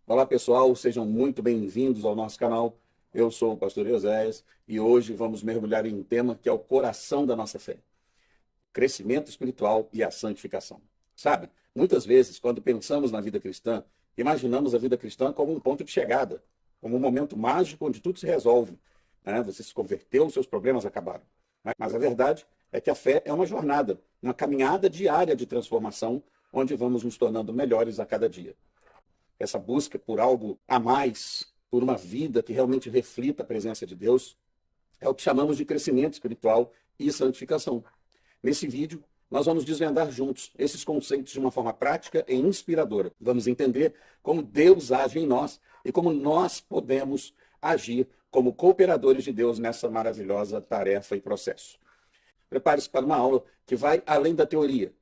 Olá pessoal, sejam muito bem-vindos ao nosso canal. Eu sou o pastor Eusés e hoje vamos mergulhar em um tema que é o coração da nossa fé: crescimento espiritual e a santificação. Sabe, muitas vezes, quando pensamos na vida cristã, imaginamos a vida cristã como um ponto de chegada, como um momento mágico onde tudo se resolve, né? Você se converteu, seus problemas acabaram. Mas a verdade é que a fé é uma jornada, uma caminhada diária de transformação, onde vamos nos tornando melhores a cada dia. Essa busca por algo a mais, por uma vida que realmente reflita a presença de Deus, é o que chamamos de crescimento espiritual e santificação. Nesse vídeo, nós vamos desvendar juntos esses conceitos de uma forma prática e inspiradora. Vamos entender como Deus age em nós e como nós podemos agir como cooperadores de Deus nessa maravilhosa tarefa e processo. Prepare-se para uma aula que vai além da teoria,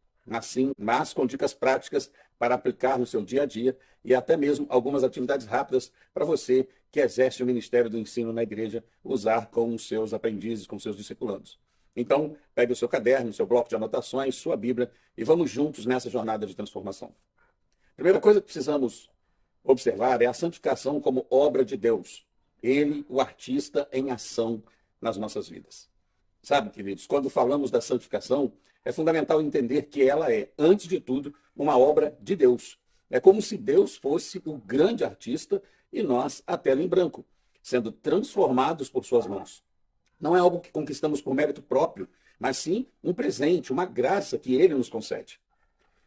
mas com dicas práticas para aplicar no seu dia a dia e até mesmo algumas atividades rápidas para você que exerce o ministério do ensino na igreja usar com os seus aprendizes, com os seus discipulandos. Então, pegue o seu caderno, o seu bloco de anotações, sua Bíblia e vamos juntos nessa jornada de transformação. A primeira coisa que precisamos observar é a santificação como obra de Deus. Ele, o artista em ação nas nossas vidas. Sabe, queridos, quando falamos da santificação, é fundamental entender que ela é, antes de tudo, uma obra de Deus. É como se Deus fosse o grande artista e nós a tela em branco, sendo transformados por suas mãos. Não é algo que conquistamos por mérito próprio, mas sim um presente, uma graça que ele nos concede.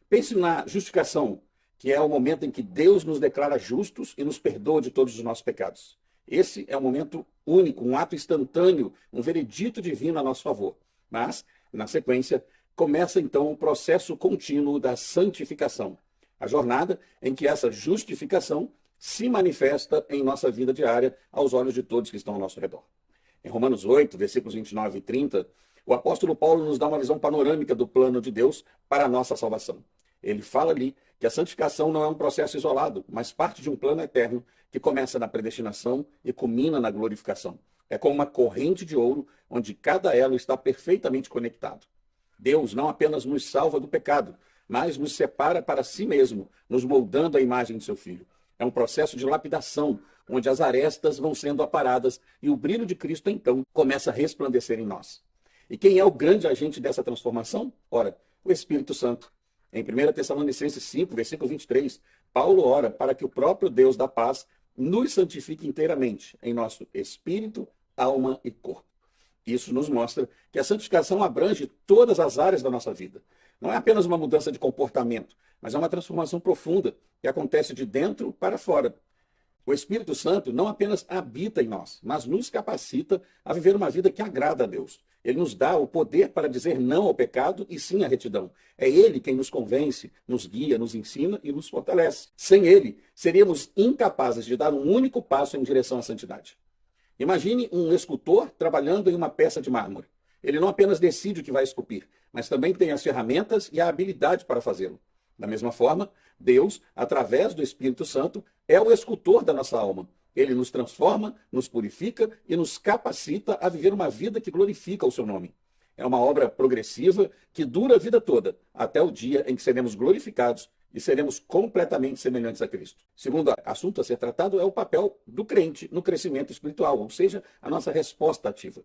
Pense na justificação, que é o momento em que Deus nos declara justos e nos perdoa de todos os nossos pecados. Esse é um momento único, um ato instantâneo, um veredito divino a nosso favor. Mas, na sequência, começa então o processo contínuo da santificação, a jornada em que essa justificação se manifesta em nossa vida diária aos olhos de todos que estão ao nosso redor. Em Romanos 8, versículos 29 e 30, o apóstolo Paulo nos dá uma visão panorâmica do plano de Deus para a nossa salvação. Ele fala ali que a santificação não é um processo isolado, mas parte de um plano eterno que começa na predestinação e culmina na glorificação. É como uma corrente de ouro onde cada elo está perfeitamente conectado. Deus não apenas nos salva do pecado, mas nos separa para si mesmo, nos moldando à imagem de seu Filho. É um processo de lapidação, onde as arestas vão sendo aparadas e o brilho de Cristo, então, começa a resplandecer em nós. E quem é o grande agente dessa transformação? Ora, o Espírito Santo. Em 1 Tessalonicenses 5, versículo 23, Paulo ora para que o próprio Deus da paz nos santifique inteiramente em nosso espírito, alma e corpo. Isso nos mostra que a santificação abrange todas as áreas da nossa vida. Não é apenas uma mudança de comportamento, mas é uma transformação profunda que acontece de dentro para fora. O Espírito Santo não apenas habita em nós, mas nos capacita a viver uma vida que agrada a Deus. Ele nos dá o poder para dizer não ao pecado e sim à retidão. É Ele quem nos convence, nos guia, nos ensina e nos fortalece. Sem Ele, seríamos incapazes de dar um único passo em direção à santidade. Imagine um escultor trabalhando em uma peça de mármore. Ele não apenas decide o que vai esculpir, mas também tem as ferramentas e a habilidade para fazê-lo. Da mesma forma, Deus, através do Espírito Santo, é o escultor da nossa alma. Ele nos transforma, nos purifica e nos capacita a viver uma vida que glorifica o seu nome. É uma obra progressiva que dura a vida toda, até o dia em que seremos glorificados e seremos completamente semelhantes a Cristo. Segundo assunto a ser tratado é o papel do crente no crescimento espiritual, ou seja, a nossa resposta ativa.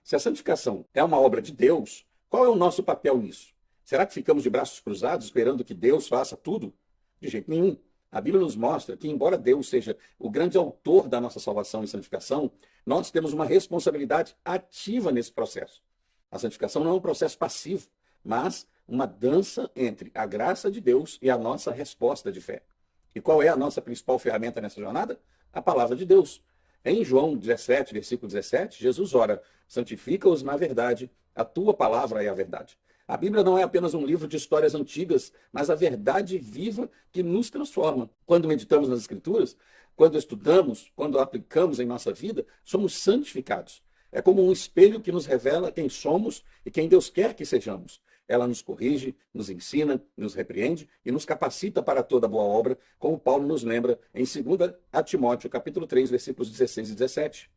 Se a santificação é uma obra de Deus, qual é o nosso papel nisso? Será que ficamos de braços cruzados esperando que Deus faça tudo? De jeito nenhum. A Bíblia nos mostra que, embora Deus seja o grande autor da nossa salvação e santificação, nós temos uma responsabilidade ativa nesse processo. A santificação não é um processo passivo, mas uma dança entre a graça de Deus e a nossa resposta de fé. E qual é a nossa principal ferramenta nessa jornada? A palavra de Deus. Em João 17, versículo 17, Jesus ora: santifica-os na verdade, a tua palavra é a verdade. A Bíblia não é apenas um livro de histórias antigas, mas a verdade viva que nos transforma. Quando meditamos nas Escrituras, quando estudamos, quando aplicamos em nossa vida, somos santificados. É como um espelho que nos revela quem somos e quem Deus quer que sejamos. Ela nos corrige, nos ensina, nos repreende e nos capacita para toda boa obra, como Paulo nos lembra em 2 Timóteo, capítulo 3, versículos 16 e 17.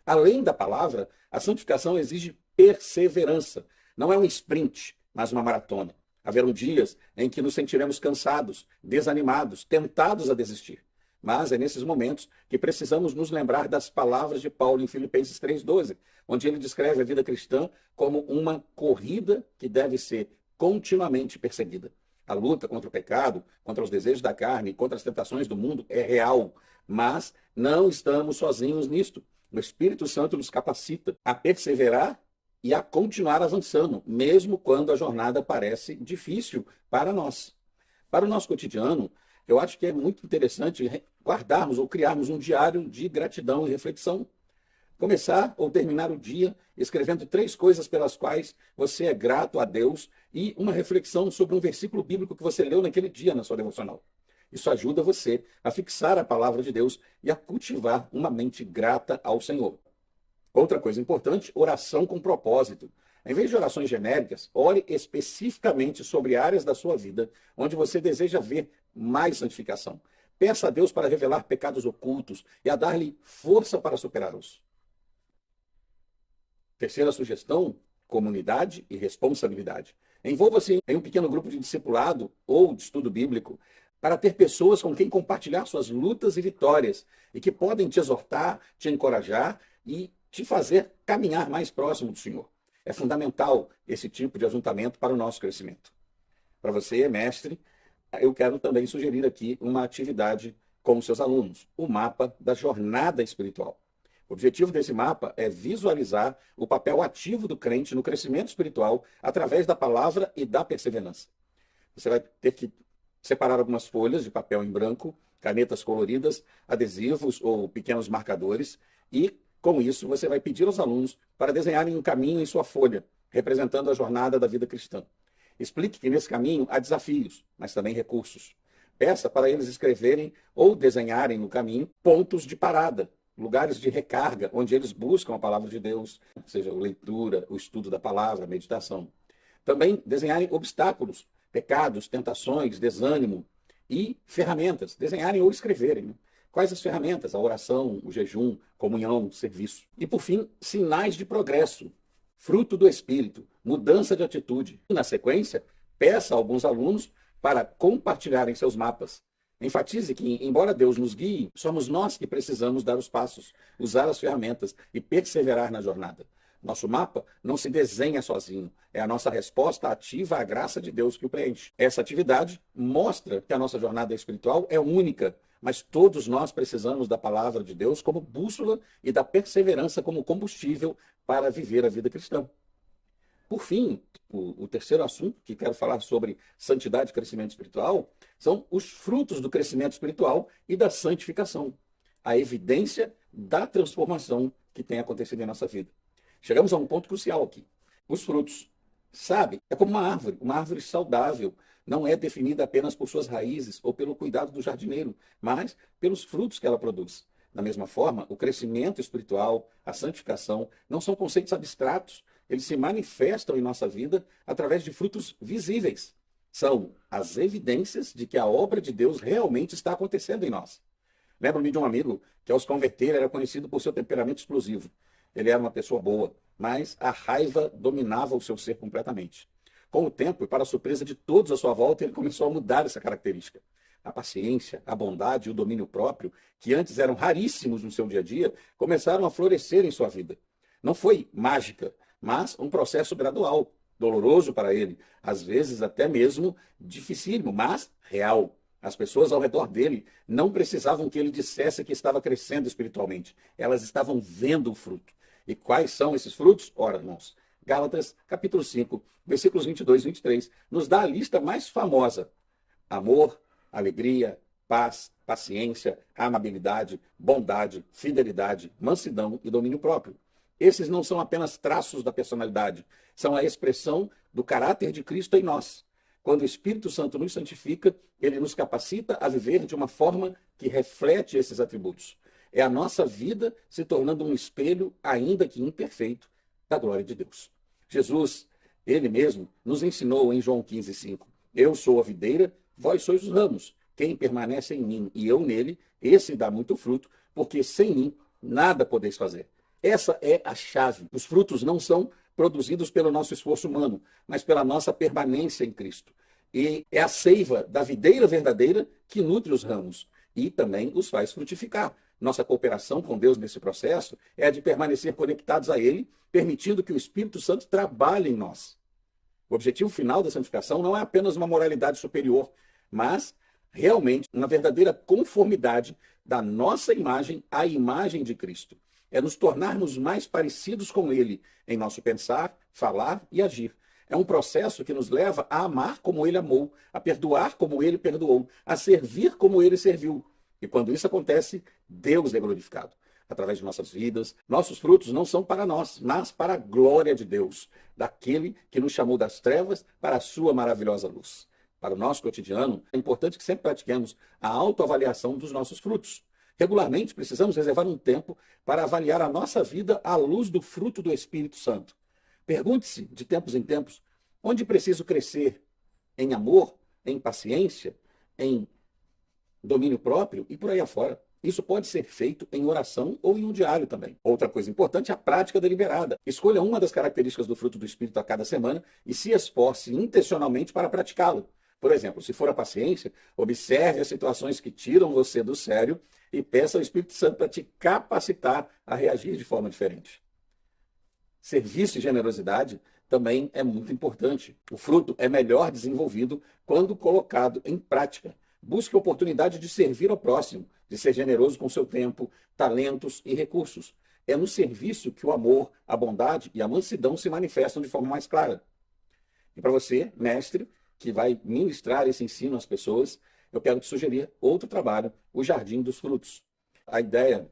Além da palavra, a santificação exige perseverança. Não é um sprint, mas uma maratona. Haverão dias em que nos sentiremos cansados, desanimados, tentados a desistir. Mas é nesses momentos que precisamos nos lembrar das palavras de Paulo em Filipenses 3,12, onde ele descreve a vida cristã como uma corrida que deve ser continuamente perseguida. A luta contra o pecado, contra os desejos da carne, contra as tentações do mundo é real, mas não estamos sozinhos nisto. O Espírito Santo nos capacita a perseverar e a continuar avançando, mesmo quando a jornada parece difícil para nós. Para o nosso cotidiano, eu acho que é muito interessante guardarmos ou criarmos um diário de gratidão e reflexão. Começar ou terminar o dia escrevendo 3 coisas pelas quais você é grato a Deus e uma reflexão sobre um versículo bíblico que você leu naquele dia na sua devocional. Isso ajuda você a fixar a palavra de Deus e a cultivar uma mente grata ao Senhor. Outra coisa importante, oração com propósito. Em vez de orações genéricas, ore especificamente sobre áreas da sua vida onde você deseja ver mais santificação. Peça a Deus para revelar pecados ocultos e a dar-lhe força para superá-los. Terceira sugestão, comunidade e responsabilidade. Envolva-se em um pequeno grupo de discipulado ou de estudo bíblico para ter pessoas com quem compartilhar suas lutas e vitórias e que podem te exortar, te encorajar e te fazer caminhar mais próximo do Senhor. É fundamental esse tipo de ajuntamento para o nosso crescimento. Para você, mestre, eu quero também sugerir aqui uma atividade com os seus alunos, o mapa da jornada espiritual. O objetivo desse mapa é visualizar o papel ativo do crente no crescimento espiritual através da palavra e da perseverança. Você vai ter que separar algumas folhas de papel em branco, canetas coloridas, adesivos ou pequenos marcadores e, com isso, você vai pedir aos alunos para desenharem um caminho em sua folha, representando a jornada da vida cristã. Explique que nesse caminho há desafios, mas também recursos. Peça para eles escreverem ou desenharem no caminho pontos de parada, lugares de recarga, onde eles buscam a palavra de Deus, seja a leitura, o estudo da palavra, a meditação. Também desenharem obstáculos, pecados, tentações, desânimo e ferramentas. Desenharem ou escreverem. Quais as ferramentas? A oração, o jejum, comunhão, serviço. E, por fim, sinais de progresso, fruto do Espírito, mudança de atitude. E, na sequência, peça a alguns alunos para compartilharem seus mapas. Enfatize que, embora Deus nos guie, somos nós que precisamos dar os passos, usar as ferramentas e perseverar na jornada. Nosso mapa não se desenha sozinho, é a nossa resposta ativa à graça de Deus que o preenche. Essa atividade mostra que a nossa jornada espiritual é única, mas todos nós precisamos da palavra de Deus como bússola e da perseverança como combustível para viver a vida cristã. Por fim, o terceiro assunto que quero falar sobre santidade e crescimento espiritual são os frutos do crescimento espiritual e da santificação, a evidência da transformação que tem acontecido em nossa vida. Chegamos a um ponto crucial aqui. Os frutos, sabe, é como uma árvore saudável, não é definida apenas por suas raízes ou pelo cuidado do jardineiro, mas pelos frutos que ela produz. Da mesma forma, o crescimento espiritual, a santificação, não são conceitos abstratos, eles se manifestam em nossa vida através de frutos visíveis. São as evidências de que a obra de Deus realmente está acontecendo em nós. Lembro-me de um amigo que, ao se converter, era conhecido por seu temperamento explosivo. Ele era uma pessoa boa, mas a raiva dominava o seu ser completamente. Com o tempo, e para a surpresa de todos à sua volta, ele começou a mudar essa característica. A paciência, a bondade e o domínio próprio, que antes eram raríssimos no seu dia a dia, começaram a florescer em sua vida. Não foi mágica, mas um processo gradual, doloroso para ele, às vezes até mesmo dificílimo, mas real. As pessoas ao redor dele não precisavam que ele dissesse que estava crescendo espiritualmente. Elas estavam vendo o fruto. E quais são esses frutos? Ora, irmãos, Gálatas, capítulo 5, versículos 22 e 23, nos dá a lista mais famosa. Amor, alegria, paz, paciência, amabilidade, bondade, fidelidade, mansidão e domínio próprio. Esses não são apenas traços da personalidade, são a expressão do caráter de Cristo em nós. Quando o Espírito Santo nos santifica, ele nos capacita a viver de uma forma que reflete esses atributos. É a nossa vida se tornando um espelho, ainda que imperfeito, da glória de Deus. Jesus, ele mesmo, nos ensinou em João 15,5. Eu sou a videira, vós sois os ramos. Quem permanece em mim e eu nele, esse dá muito fruto, porque sem mim nada podeis fazer. Essa é a chave. Os frutos não são produzidos pelo nosso esforço humano, mas pela nossa permanência em Cristo. E é a seiva da videira verdadeira que nutre os ramos. e também os faz frutificar. Nossa cooperação com Deus nesse processo é a de permanecer conectados a Ele, permitindo que o Espírito Santo trabalhe em nós. O objetivo final da santificação não é apenas uma moralidade superior, mas realmente uma verdadeira conformidade da nossa imagem à imagem de Cristo. É nos tornarmos mais parecidos com Ele em nosso pensar, falar e agir. É um processo que nos leva a amar como Ele amou, a perdoar como Ele perdoou, a servir como Ele serviu. E quando isso acontece, Deus é glorificado através de nossas vidas. Nossos frutos não são para nós, mas para a glória de Deus, daquele que nos chamou das trevas para a sua maravilhosa luz. Para o nosso cotidiano, é importante que sempre pratiquemos a autoavaliação dos nossos frutos. Regularmente, precisamos reservar um tempo para avaliar a nossa vida à luz do fruto do Espírito Santo. Pergunte-se, de tempos em tempos, onde preciso crescer em amor, em paciência, em domínio próprio e por aí afora. Isso pode ser feito em oração ou em um diário também. Outra coisa importante é a prática deliberada. Escolha uma das características do fruto do Espírito a cada semana e se esforce intencionalmente para praticá-lo. Por exemplo, se for a paciência, observe as situações que tiram você do sério e peça ao Espírito Santo para te capacitar a reagir de forma diferente. Serviço e generosidade também é muito importante. O fruto é melhor desenvolvido quando colocado em prática. Busque a oportunidade de servir ao próximo, de ser generoso com seu tempo, talentos e recursos. É no serviço que o amor, a bondade e a mansidão se manifestam de forma mais clara. E para você, mestre, que vai ministrar esse ensino às pessoas, eu quero te sugerir outro trabalho, o Jardim dos Frutos. A ideia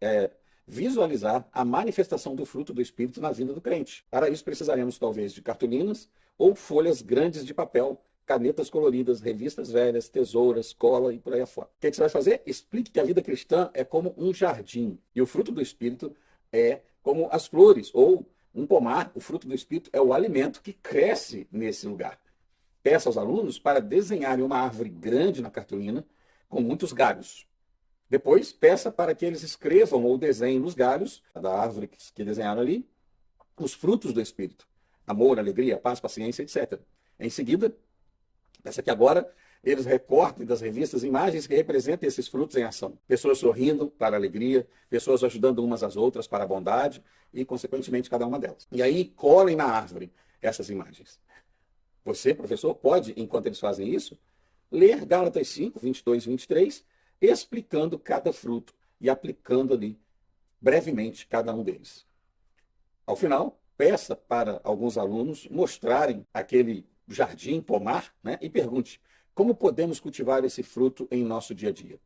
é visualizar a manifestação do fruto do Espírito na vida do crente. Para isso, precisaremos talvez de cartolinas ou folhas grandes de papel, canetas coloridas, revistas velhas, tesouras, cola e por aí afora. O que você vai fazer? Explique que a vida cristã é como um jardim e o fruto do Espírito é como as flores ou um pomar. O fruto do Espírito é o alimento que cresce nesse lugar. Peça aos alunos para desenharem uma árvore grande na cartolina com muitos galhos. Depois, peça para que eles escrevam ou desenhem nos galhos da árvore que desenharam ali os frutos do Espírito. Amor, alegria, paz, paciência, etc. Em seguida, peça que agora eles recortem das revistas imagens que representem esses frutos em ação. Pessoas sorrindo para a alegria, pessoas ajudando umas às outras para a bondade e, consequentemente, cada uma delas. E aí, colhem na árvore essas imagens. Você, professor, pode, enquanto eles fazem isso, ler Gálatas 5, 22 e 23, explicando cada fruto e aplicando ali brevemente cada um deles. Ao final, peça para alguns alunos mostrarem aquele jardim, pomar, né, e pergunte: como podemos cultivar esse fruto em nosso dia a dia?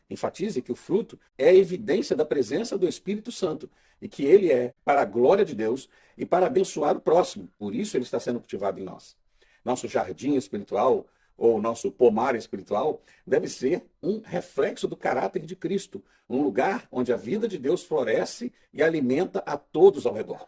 Enfatize que o fruto é a evidência da presença do Espírito Santo e que ele é para a glória de Deus e para abençoar o próximo. Por isso ele está sendo cultivado em nós. Nosso jardim espiritual ou nosso pomar espiritual deve ser um reflexo do caráter de Cristo, um lugar onde a vida de Deus floresce e alimenta a todos ao redor.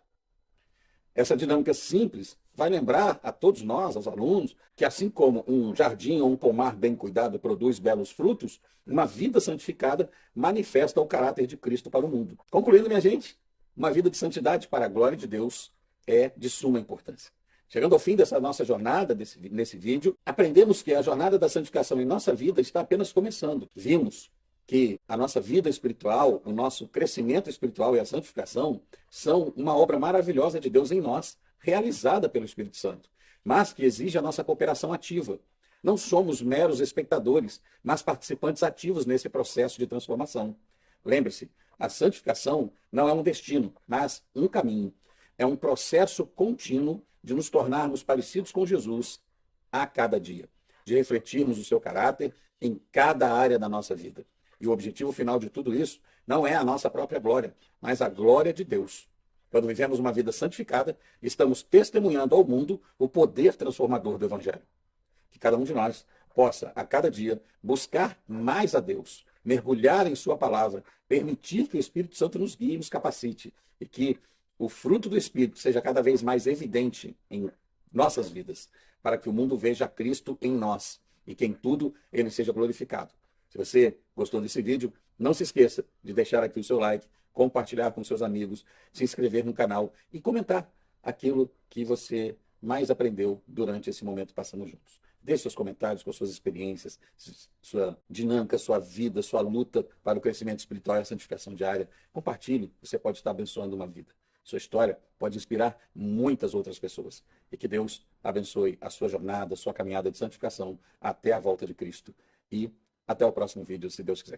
Essa dinâmica simples vai lembrar a todos nós, aos alunos, que assim como um jardim ou um pomar bem cuidado produz belos frutos, uma vida santificada manifesta o caráter de Cristo para o mundo. Concluindo, minha gente, uma vida de santidade para a glória de Deus é de suma importância. Chegando ao fim dessa nossa jornada, nesse vídeo, aprendemos que a jornada da santificação em nossa vida está apenas começando. Vimos que a nossa vida espiritual, o nosso crescimento espiritual e a santificação são uma obra maravilhosa de Deus em nós, realizada pelo Espírito Santo, mas que exige a nossa cooperação ativa. Não somos meros espectadores, mas participantes ativos nesse processo de transformação. Lembre-se, a santificação não é um destino, mas um caminho. É um processo contínuo de nos tornarmos parecidos com Jesus a cada dia, de refletirmos o seu caráter em cada área da nossa vida. E o objetivo final de tudo isso não é a nossa própria glória, mas a glória de Deus. Quando vivemos uma vida santificada, estamos testemunhando ao mundo o poder transformador do Evangelho. Que cada um de nós possa, a cada dia, buscar mais a Deus, mergulhar em sua palavra, permitir que o Espírito Santo nos guie e nos capacite, e que o fruto do Espírito seja cada vez mais evidente em nossas vidas, para que o mundo veja Cristo em nós e que em tudo ele seja glorificado. Se você gostou desse vídeo, não se esqueça de deixar aqui o seu like, compartilhar com seus amigos, se inscrever no canal e comentar aquilo que você mais aprendeu durante esse momento passando juntos. Deixe seus comentários com suas experiências, sua dinâmica, sua vida, sua luta para o crescimento espiritual e a santificação diária. Compartilhe, você pode estar abençoando uma vida. Sua história pode inspirar muitas outras pessoas. E que Deus abençoe a sua jornada, a sua caminhada de santificação até a volta de Cristo. E até o próximo vídeo, se Deus quiser.